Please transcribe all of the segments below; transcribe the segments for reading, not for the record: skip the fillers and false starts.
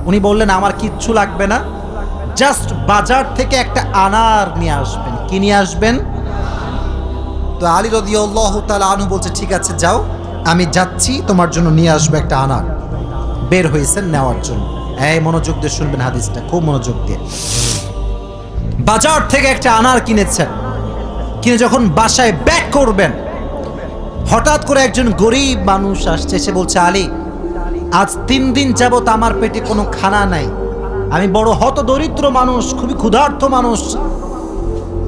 উনি বললেন আমার কিচ্ছু লাগবে না, জাস্ট বাজার থেকে একটা আনার নিয়ে আসবেন। কি নিয়ে আসবেন? তো আলী রাদিয়াল্লাহু তাআলা আনহু বলছে ঠিক আছে যাও, আমি যাচ্ছি, তোমার জন্য নিয়ে আসবো একটা আনার। বের হয়েছেন নেওয়ার জন্য। এই মনোযোগ দিয়ে শুনবেন হাদিসটা, খুব মনোযোগ দিয়ে। বাজার থেকে একটা আনার কিনেছেন, কিনে যখন বাসায় ব্যাক করবেন, হঠাৎ করে একজন গরিব মানুষ আসছে, সে বলছে আলী, আজ 3 দিন যাবত আমার পেটে কোনো খানা নাই, আমি বড় হতদরিদ্র মানুষ, খুবই ক্ষুধার্ত মানুষ,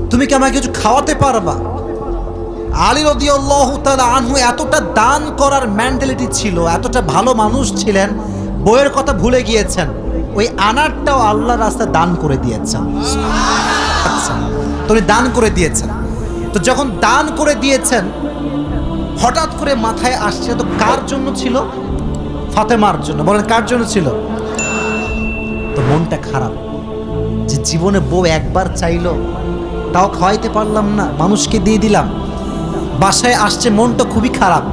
তুমি কি আমাকে কিছু খাওয়াতে পারবা? আলী রাদিয়াল্লাহু তাআলা আনহু এতটা দান করার মেন্টালিটি ছিল, এতটা ভালো মানুষ ছিলেন, বইয়ের কথা ভুলে গিয়েছেন, ওই আনারটাও আল্লাহর রাস্তায় দান করে দিয়েছেন। আচ্ছা, তুমি দান করে দিয়েছেন। তো যখন দান করে দিয়েছেন, হঠাৎ করে মাথায় আসছে তো কার জন্য ছিল? ফাতেমার জন্য। বলেন কার জন্য ছিল? তো মনটা খারাপ যে জীবনে বউ একবার চাইলো, তাও খাওয়াইতে পারলাম না, মানুষকে দিয়ে দিলাম। বাসায় আসছে, মনটা খুবই খারাপ।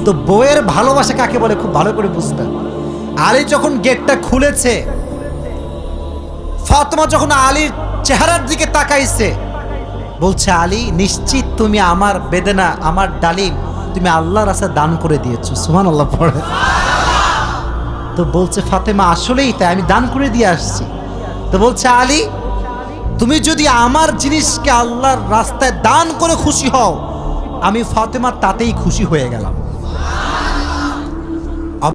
তো বউয়ের ভালোবাসা কাকে বলে খুব ভালো করে বুঝবেন। আলী যখন গেটটা খুলেছে, ফাতেমা যখন আলীর চেহারার দিকে তাকাইছে, বলছে আলী, নিশ্চিত তুমি আমার বেদনা, আমার ডালিম তুমি আল্লাহর রাস্তায় দান করে দিয়েছো। সুবহানাল্লাহ পড়ে। তো বলছে ফাতেমা আসলেই তাই, আমি দান করে দিয়ে আসছি। তো বলছে আলী, তুমি যদি আমার জিনিসকে আল্লাহর রাস্তায় দান করে খুশি হও, আমি ফাতেমা তাতেই খুশি হয়ে গেলাম।